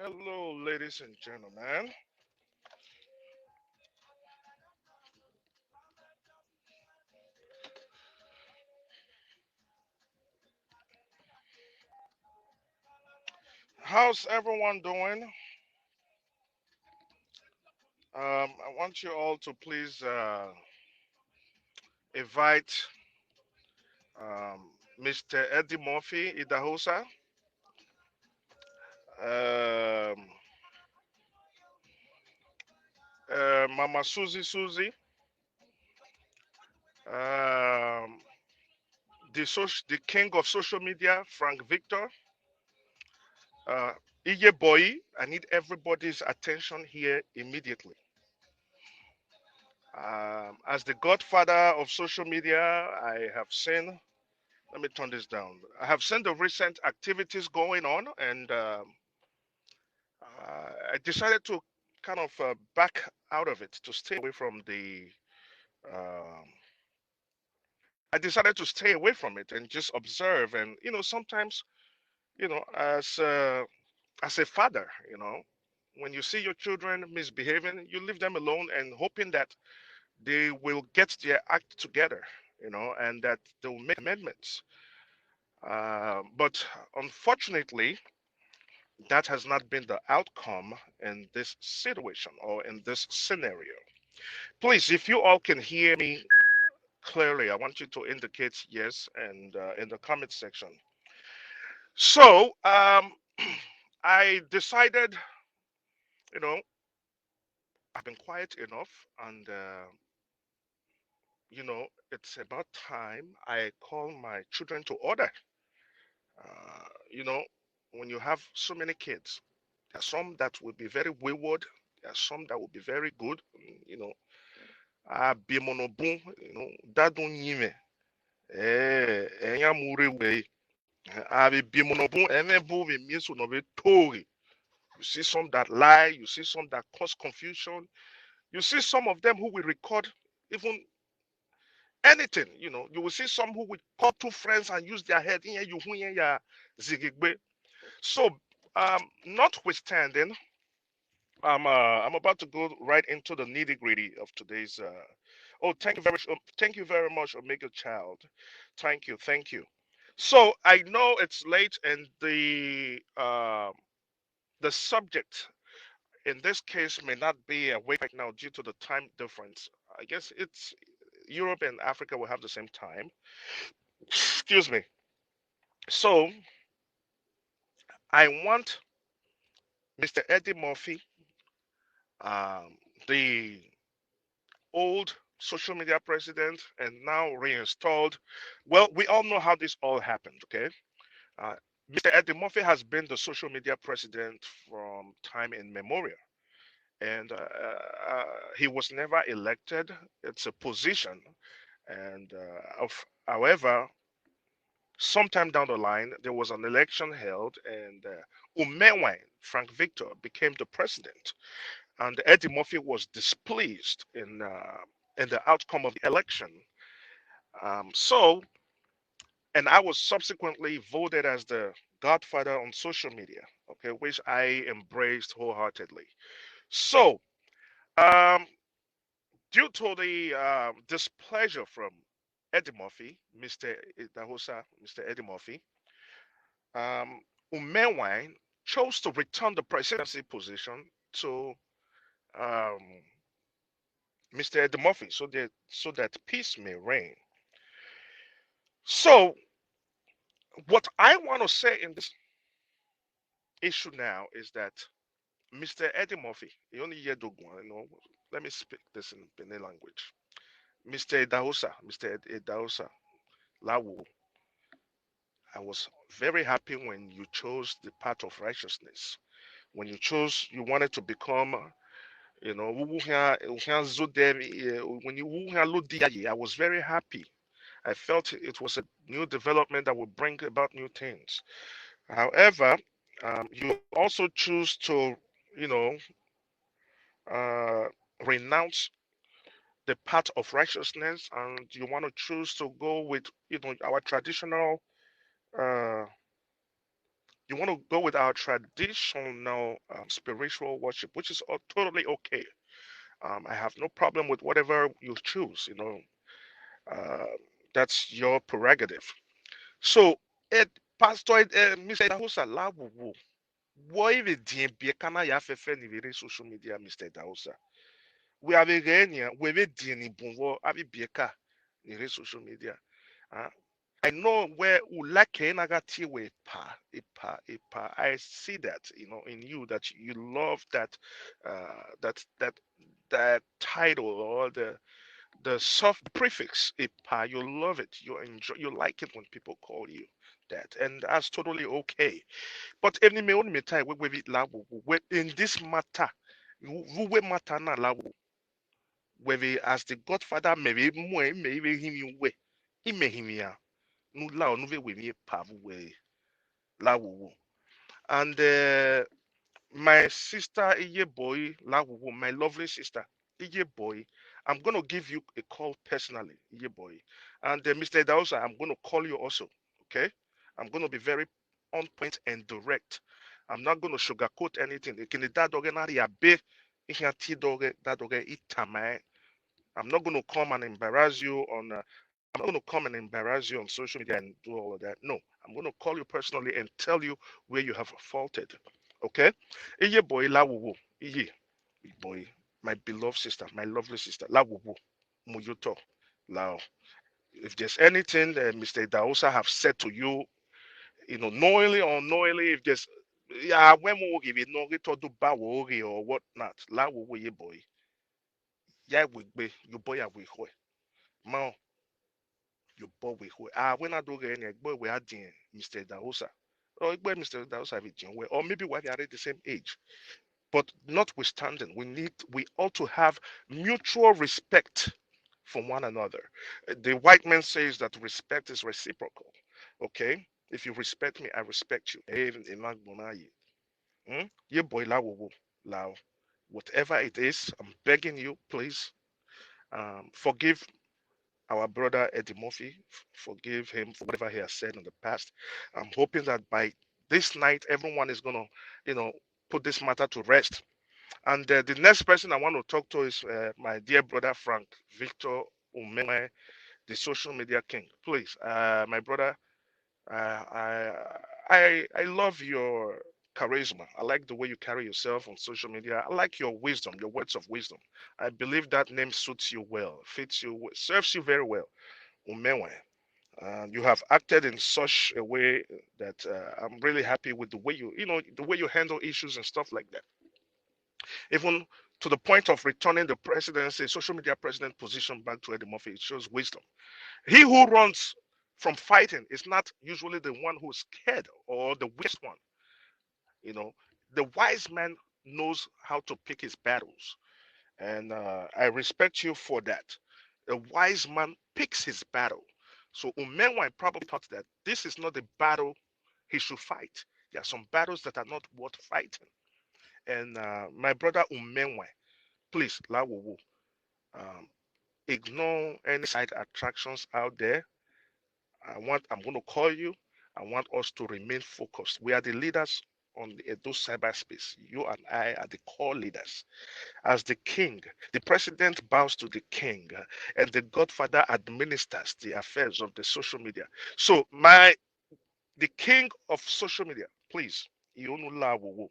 Hello, ladies and gentlemen. How's everyone doing? I want you all to please invite Mr. Eddie Murphy Idahosa, um, Mama Susie, um, the king of social media, Frank Victor, uh, Iye Boy. I need everybody's attention here immediately. As the godfather of social media, I have seen. Let me turn this down. I have seen the recent activities going on, and I decided to kind of back out of it to stay away from the. Um, I decided to stay away from it and just observe. And sometimes, as a father, when you see your children misbehaving, you leave them alone and hoping that they will get their act together, and that they will make amendments. But unfortunately, that has not been the outcome in this situation or in this scenario. Please, if you all can hear me clearly, I want you to indicate yes and in the comment section. So, I decided, you know, I've been quiet enough, and it's about time I call my children to order. Uh, you know, when you have so many kids, there are some that will be very wayward. There are some that will be very good. Abimonobun, dadun yime. Enya mure we. Abimonobun, enebu we misu no be tori. You see some that lie. You see some that cause confusion. You see some of them who will record even anything. You will see some who will call two friends and use their head. "Inye you hu, inye ya zigigbe." So, notwithstanding, I'm about to go right into the nitty gritty of today's. Oh, thank you very much, Omega Child. Thank you. So I know it's late, and the subject in this case may not be awake right now due to the time difference. I guess it's Europe and Africa will have the same time. Excuse me. So I want Mr. Eddie Murphy, um, the old social media president and now reinstalled. Well, we all know how this all happened, okay? Uh, Mr. Eddie Murphy has been the social media president from time immemorial, and he was never elected. It's a position, and however, sometime down the line, there was an election held, and Umewe, Frank Victor, became the president, and Eddie Murphy was displeased in the outcome of the election. So, and I was subsequently voted as the godfather on social media, okay, which I embraced wholeheartedly. So, um, due to the displeasure from Eddie Murphy, Mr. Dahosa, Mr. Eddie Murphy, um, Umewain chose to return the presidency position to um, Mr. Eddie Murphy so that peace may reign. So, what I want to say in this issue now is that Mr. Eddie Murphy, he only hear Dogwan, let me speak this in Benin language. Mr. Edaosa, Mr. Edaosa, Lawu, I was very happy when you chose the path of righteousness. When you wanted to become, when I was very happy. I felt it was a new development that would bring about new things. However, you also choose to, you know, uh, renounce the path of righteousness, and you want to choose to go with, our traditional, uh, You want to go with our traditional spiritual worship, which is totally okay. I have no problem with whatever you choose. Uh, that's your prerogative. So, Pastor Mr. Dahosa Lawu, what if it be kana ya fefe ni vere social media, Mr. Dahosa? We have a genia, we have a dini bunwo, have a bieka ni social media. Uh, I know where ulake nagati we pa. I see that in you that you love that title or the soft prefix ipa. You love it. You enjoy. You like it when people call you that, and that's totally okay. But any me only me time we in this matter, we matter na lawo. Whether as the Godfather maybe maybe him we, he may him ya. No lao no we pa we lawo. And my sister Iye boy, Lawu, my lovely sister Iye boy, I'm gonna give you a call personally, Iye boy. And Mr. Dausa, I'm gonna call you also. Okay, I'm gonna be very on point and direct. I'm not gonna sugarcoat anything. Can that dog na ya be ihiati dog that dog itama. I'm not gonna come and embarrass you on. I'm not gonna come and embarrass you on social media and do all of that. No, I'm gonna call you personally and tell you where you have faulted. Okay? Iye boy la wo Iye boy, my beloved sister, my lovely sister, la wo Muyuto. Now, if there's anything that Mr. Daosa have said to you, knowingly or unknowingly, if there's yeah, when we give it no to do bawogi or whatnot, la wo ye boy, yeah, be you boy are we ma you boy we when I do get any boy we are Mr. Daosa. Or Mr. Daosa have it or maybe we are at the same age. But notwithstanding, we ought to have mutual respect for one another. The white man says that respect is reciprocal. Okay? If you respect me, I respect you. Ye boy lao. Whatever it is, I'm begging you, please forgive our brother Eddie Murphy. Forgive him for whatever he has said in the past. I'm hoping that by this night, everyone is gonna, put this matter to rest. And the next person I want to talk to is my dear brother Frank Victor Umeme, the social media king. Please, my brother, I I love your charisma. I like the way you carry yourself on social media. I like your wisdom, your words of wisdom. I believe that name suits you well, fits you, serves you very well. Umewe. You have acted in such a way that I'm really happy with the way the way you handle issues and stuff like that, even to the point of returning the presidency, social media president position back to Eddie Murphy. It shows wisdom. He who runs from fighting is not usually the one who's scared or the weakest one. You know, the wise man knows how to pick his battles, and I respect you for that. A wise man picks his battle. So Umenwa probably thought that this is not the battle he should fight. There are some battles that are not worth fighting. And my brother Umenwa, please, Lawowo, um, ignore any side attractions out there. I'm going to call you. I want us to remain focused. We are the leaders on the Edo cyberspace. You and I are the core leaders. As the king, the president bows to the king, and the godfather administers the affairs of the social media. So, the king of social media, please, Ionu Lawowo,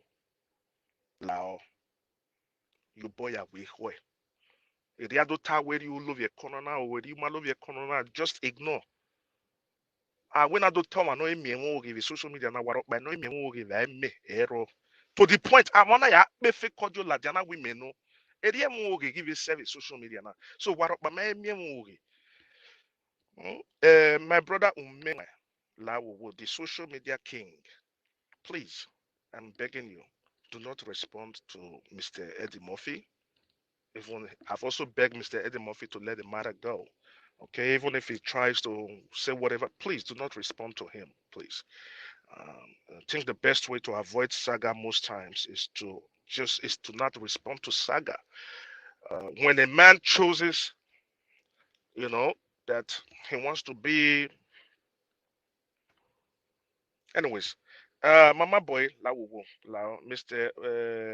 Lao, you boy are we Riadota where you love your corner or where you love your corner, just ignore. When I do tell no me won't give social media na warok by no me won't give me error. To the point I wanna ya be fake cordial la diana women no. Area mo give you service social media na. So warok by me my brother Umeme Lawo, the social media king. Please, I'm begging you, do not respond to Mr. Eddie Murphy. Even I've also begged Mr. Eddie Murphy to let the matter go. Okay, even if he tries to say whatever, please do not respond to him, please. I think the best way to avoid saga most times is to not respond to saga. When a man chooses, you know, that he wants to be, anyways. Mama Boy, La Wuwu, La Mr.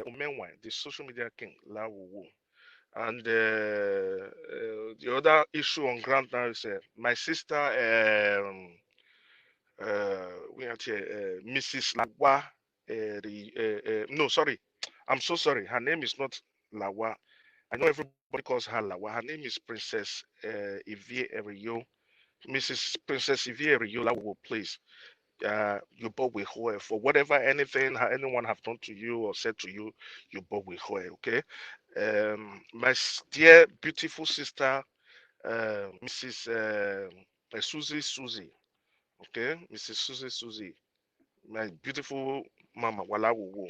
Umenwa, the social media king, La Wuwu. And the other issue on ground now is my sister, we have here, Mrs. Lawa. No, sorry, I'm so sorry. Her name is not Lawa. I know everybody calls her Lawa. Her name is Princess Ivie Erio. Mrs. Princess Ivie Erio, Lawo, please. You bought with her for whatever anything anyone have done to you or said to you, you bought with her, okay? My dear beautiful sister, Mrs. Susie, okay? Mrs. Susie, my beautiful mama, Walawu.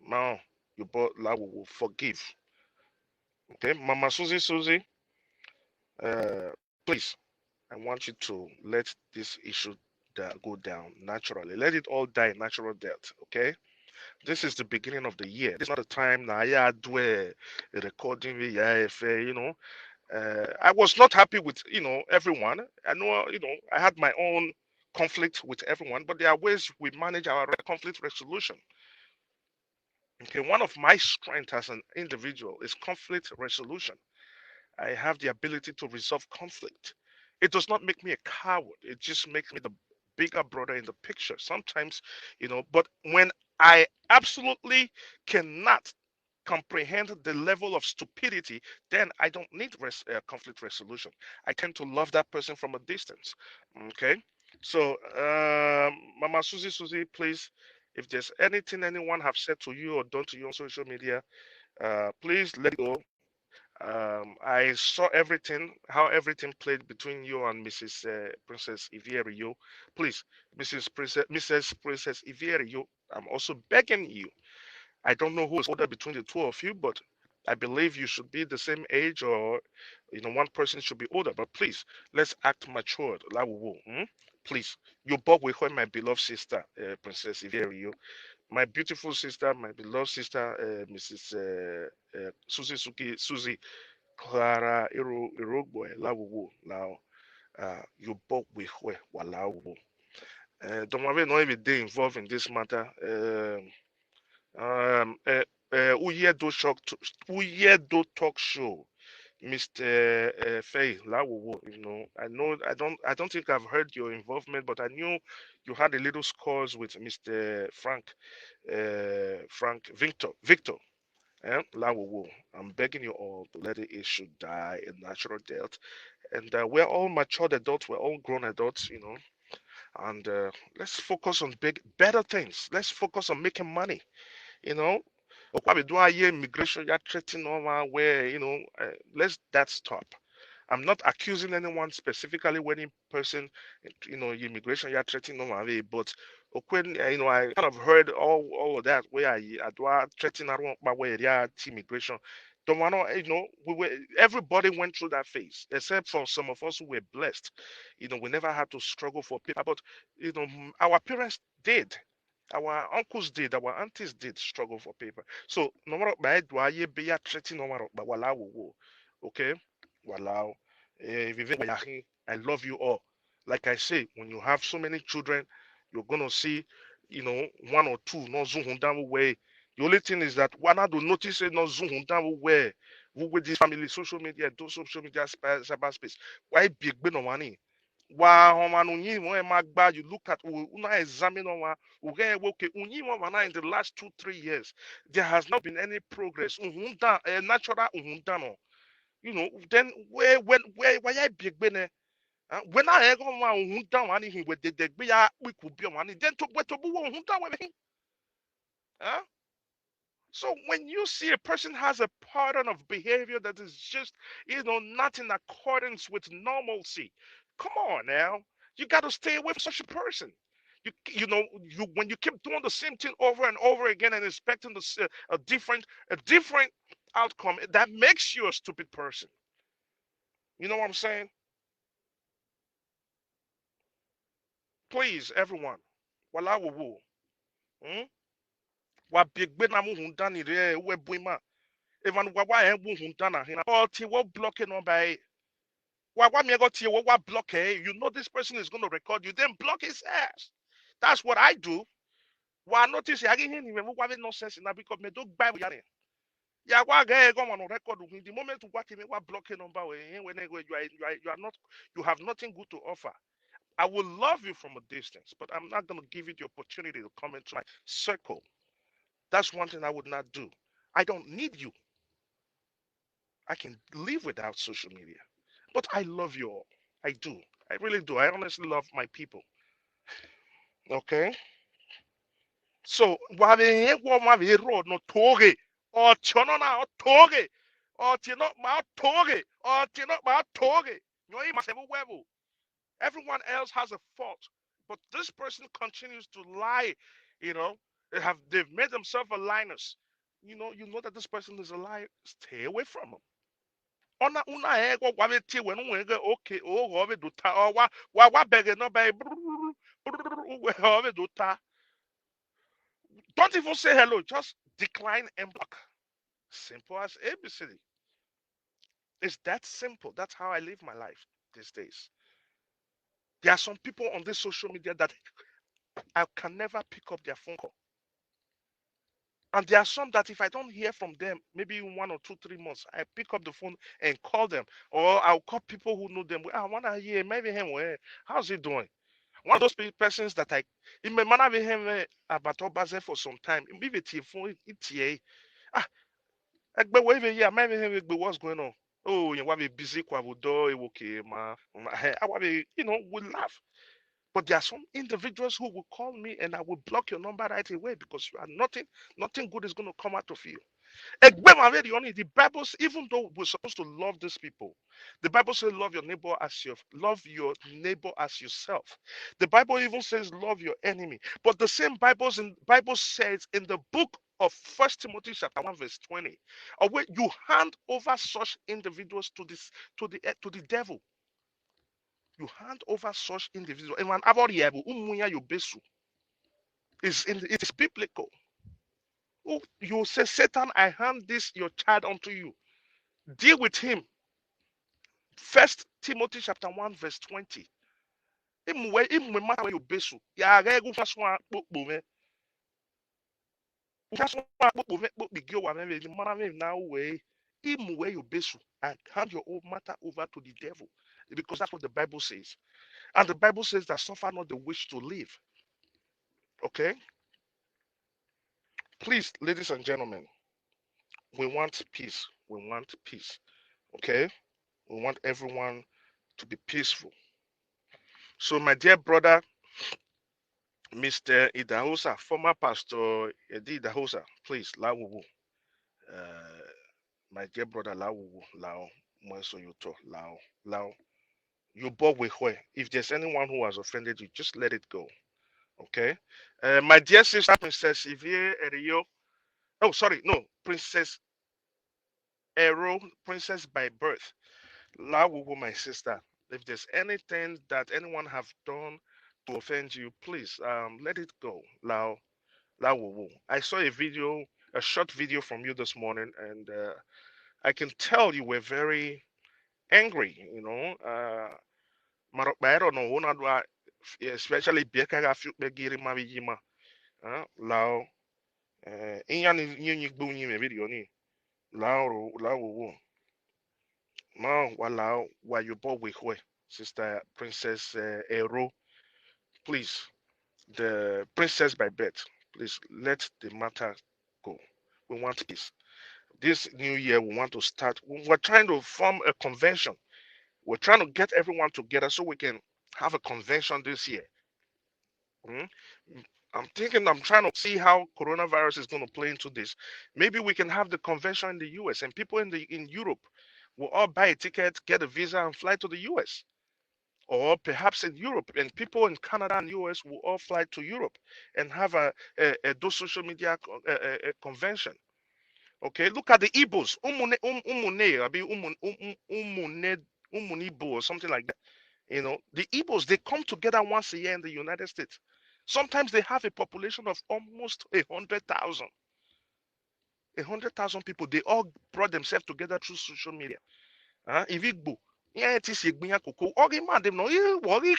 Now you bought Lawu, forgive, okay? Mama Susie, please, I want you to let this issue go down naturally. Let it all die natural death, okay? This is the beginning of the year. This is not the time now. Yeah, do a recording. Yeah, you know. I was not happy with everyone. I know I had my own conflict with everyone, but there are ways we manage our conflict resolution. Okay, one of my strengths as an individual is conflict resolution. I have the ability to resolve conflict. It does not make me a coward. It just makes me the bigger brother in the picture. Sometimes, but when I absolutely cannot comprehend the level of stupidity, then I don't need conflict resolution. I tend to love that person from a distance. Okay. So, Mama Susie, please, if there's anything anyone have said to you or done to you on social media, please let it go. I saw everything, how everything played between you and Mrs. Princess Ivierio. Please, Mrs. Princess Ivierio, I'm also begging you. I don't know who is older between the two of you, but I believe you should be the same age, or one person should be older. But please, let's act matured. Please, you both with her, my beloved sister, Princess Ivierio, my beautiful sister, my beloved sister, Mrs. Susie Clara Irogwe Lawuwu now you both with her Walawuwu. Don't worry, not every day involved in this matter. Uyedo talk show. Mr. Faye Lawuwu, I don't think I've heard your involvement, but I knew you had a little scores with Mr. Frank Victor. Lawuwu, I'm begging you all to let the issue die a natural death. And we're all matured adults, we're all grown adults, and let's focus on better things. Let's focus on making money, you know. Okwabe do a year immigration, you're treating over where, let's that stop. I'm not accusing anyone specifically when in person, immigration you're threatening no but when I kind of heard all of that where I do threatening around my way yeah immigration. Don't want to, everybody went through that phase, except for some of us who were blessed. We never had to struggle for paper, but our parents did. Our uncles did, our aunties did struggle for paper. So no matter by do I be a threatening no matter but okay? Walao. I love you all. Like I say, when you have so many children, you're gonna see, one or two no zoom down way. The only thing is that one had to notice it no zoom down where who with this family, social media, those social media cyberspace. Why big no money? Wa homa no nyi mo magba you look at una examine on okay unyi mo in the last 2-3 years there has not been any progress uhunda natural uhunda no then where why I big bene when I go on who down any with the be ya we could be on then to what to who down with him. Huh? So when you see a person has a pattern of behavior that is just not in accordance with normalcy, come on now, you got to stay away from such a person. You when you keep doing the same thing over and over again and expecting a different outcome, that makes you a stupid person. You know what I'm saying? Please, everyone. Wala wo. Hmm? Wa biegbe na mu hunda ni re we buima. Even wa wu hunda na hina. Oh, ti wo blocking on by. Wa mi go ti block. You know this person is going to record you. Then block his ass. That's what I do. Wa notice ya gi hin me wa be nonsense na because me do Bible ya ne. Ya wa ga go on record with the moment you watch me wa blocking number when you are not you have nothing good to offer. I will love you from a distance, but I'm not going to give you the opportunity to come into my circle. That's one thing I would not do. I don't need you. I can live without social media. But I love you all. I do. I really do. I honestly love my people. Okay? So, no toge. Or chono na toge. Or tino ma toge. Or tino ma toge. Everyone else has a fault. But this person continues to lie. You know, they've made themselves a linus. You know that this person is a liar. Stay away from him. Ona una ego wabeti when wege okay oh hobe duta or wa beg no by hobe duta. Don't even say hello, just decline and block. Simple as ABC. It's that simple. That's how I live my life these days. There are some people on this social media that I can never pick up their phone call. And there are some that if I don't hear from them, maybe in 1 or 2, 3 months, I pick up the phone and call them. Or I'll call people who know them. I want to hear maybe him. How's he doing? One of those persons that in my manner with him about Obaze for some time. Maybe phone ETA. Ah, but wait a year, maybe him what's going on. Oh, you want to be busy? Okay, ma. I want to, we laugh. But there are some individuals who will call me and I will block your number right away because you are nothing good is going to come out of you. The Bible, even though we're supposed to love these people, the Bible says love your neighbor as yourself. The Bible even says love your enemy. But the same Bible says in the book of First Timothy chapter 1 verse 20, where you hand over such individuals to the devil. You hand over such individuals. And when it is biblical. Oh, you say, Satan, I hand this your child unto you. Deal with him. First Timothy chapter 1, verse 20. And hand your own matter over to the devil. Because that's what the Bible says. And the Bible says that suffer not the wish to live. Okay? Please, ladies and gentlemen, we want peace. We want peace. Okay? We want everyone to be peaceful. So, my dear brother, Mr. Idahosa, former pastor Eddie Idahosa, please, Lawuwu. My dear brother Lawuwu, Lao, Mwenso Yuto, Lao. You bought with her. If there's anyone who has offended you, just let it go. Okay? My dear sister, Princess Ivie Erio. Oh, sorry, no, Princess Ero, Princess by birth. Lawuwu, my sister. If there's anything that anyone have done to offend you, please let it go. Lao. I saw a short video from you this morning, and I can tell you were very angry. I don't know, especially Beka Begiri Mavijima. Lao, Inyan Yuni Bunyi video ni. Lao, Ma, Walao, while you bought with Sister Princess Ero, please, the princess by birth, please let the matter go. We want peace. This new year we want to start. We're trying to form a convention. We're trying to get everyone together so we can have a convention this year. Mm? I'm trying to see how coronavirus is going to play into this. Maybe we can have the convention in the US and people in Europe will all buy a ticket, get a visa, and fly to the US. Or perhaps in Europe, and people in Canada and US will all fly to Europe and have a do social media convention. Okay, look at the Igbos, Umunibo or something like that. The Igbos, they come together once a year in the United States. Sometimes they have a population of almost 100,000. 100,000 people. They all brought themselves together through social media. If Igbo, yeah, it is Igbinya Koko. Okay, man, them no, worry,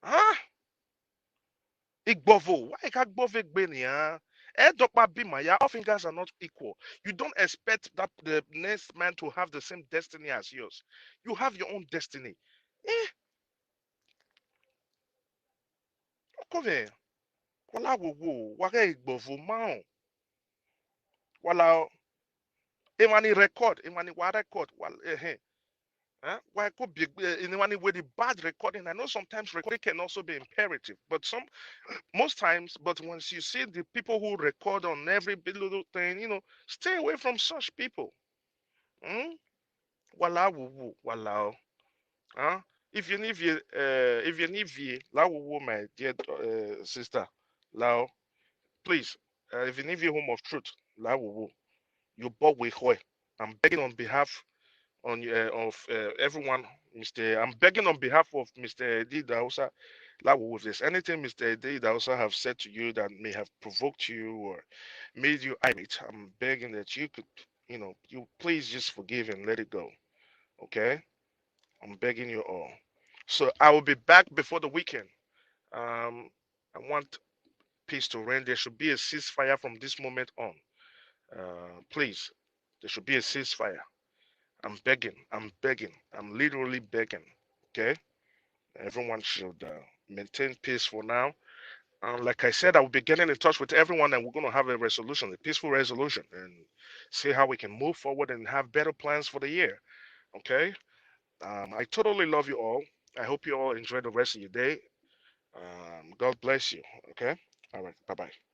huh? Igbovo, why can't Gbove Gbenia? All fingers are not equal. You don't expect that the next man to have the same destiny as yours. You have your own destiny. Eh, okove, wala wo, waka Igbovo mao, wala, emani record, emani wa record, wala, why could be in any way the bad recording? I know sometimes recording can also be imperative, but most times, but once you see the people who record on every little thing, stay away from such people. Mm? Wala wuwu, wala. Huh? If you need la wuwu, my dear sister, lao, please, if you need home of truth, la wuwu, you bought with I'm begging on behalf of everyone, Mr. I'm begging on behalf of Mr. D. Dausa, if there's anything Mr. D. Dausa have said to you that may have provoked you or made you irate, I'm begging that you could, you please just forgive and let it go. Okay? I'm begging you all. So I will be back before the weekend. I want peace to reign. There should be a ceasefire from this moment on. Please, there should be a ceasefire. I'm begging. I'm begging. I'm literally begging. Okay? Everyone should maintain peace for now. Like I said, I will be getting in touch with everyone and we're going to have a resolution, a peaceful resolution, and see how we can move forward and have better plans for the year. Okay? I totally love you all. I hope you all enjoy the rest of your day. God bless you. Okay? All right. Bye bye.